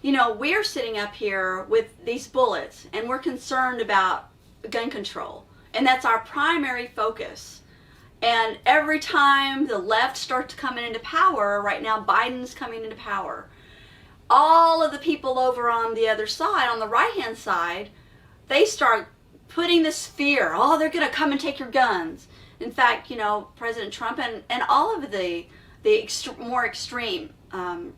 we're sitting up here with these bullets and we're concerned about gun control. And that's our primary focus. And every time the left starts coming into power, right now Biden's coming into power, all of the people over on the other side, on the right-hand side, they start putting this fear. Oh, they're going to come and take your guns. In fact, President Trump and all of the more extreme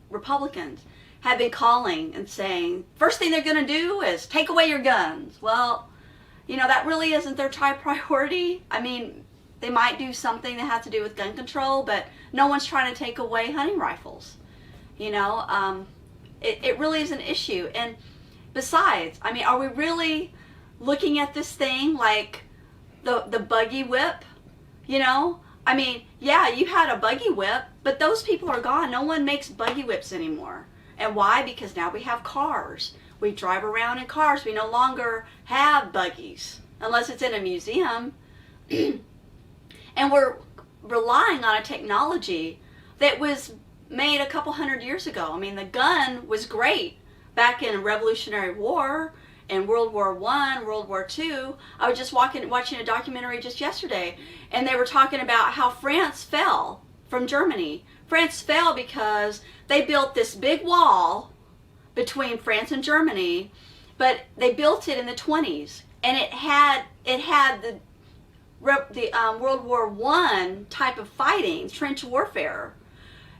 Republicans have been calling and saying, first thing they're going to do is take away your guns. Well, that really isn't their top priority. I mean, they might do something that has to do with gun control, but no one's trying to take away hunting rifles. It really is an issue. And besides, I mean, are we really looking at this thing like the Buggy Whip? I mean, yeah, you had a Buggy Whip, but those people are gone. No one makes Buggy Whips anymore. And why? Because now we have cars. We drive around in cars. We no longer have buggies, unless it's in a museum. And we're relying on a technology that was made a couple hundred years ago. I mean, the gun was great back in Revolutionary War, in World War I, World War II. I was just watching a documentary just yesterday, and they were talking about how France fell from Germany. France fell because they built this big wall between France and Germany, but they built it in the 20s, and it had the World War I type of fighting, trench warfare.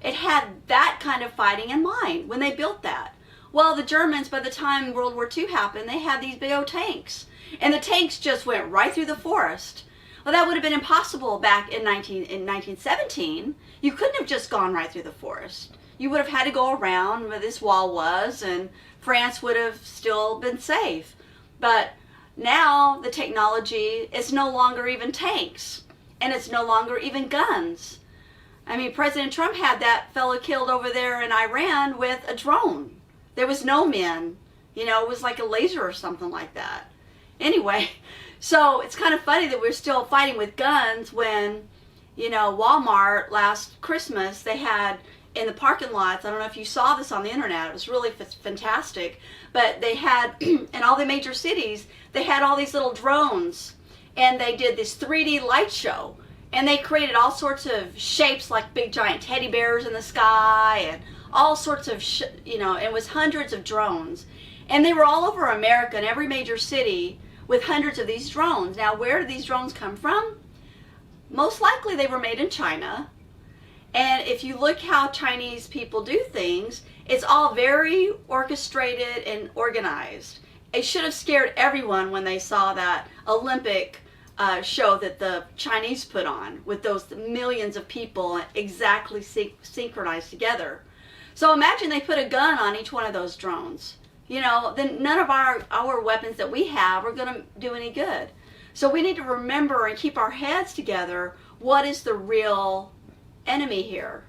It had that kind of fighting in mind when they built that. Well, the Germans, by the time World War II happened, they had these big old tanks. And the tanks just went right through the forest. Well, that would have been impossible back in 1917. You couldn't have just gone right through the forest. You would have had to go around where this wall was, and France would have still been safe. But now the technology is no longer even tanks, and it's no longer even guns. I mean, President Trump had that fellow killed over there in Iran with a drone. There was no men. It was like a laser or something like that. Anyway, so it's kind of funny that we're still fighting with guns when, Walmart last Christmas, they had in the parking lots, I don't know if you saw this on the internet, it was really fantastic, but they had, in all the major cities, they had all these little drones, and they did this 3D light show, and they created all sorts of shapes like big giant teddy bears in the sky, and all sorts of, it was hundreds of drones. And they were all over America in every major city with hundreds of these drones. Now, where did these drones come from? Most likely they were made in China. And if you look how Chinese people do things, it's all very orchestrated and organized. It should have scared everyone when they saw that Olympic show that the Chinese put on with those millions of people exactly synchronized together. So imagine they put a gun on each one of those drones. Then none of our weapons that we have are going to do any good. So we need to remember and keep our heads together. What is the real enemy here?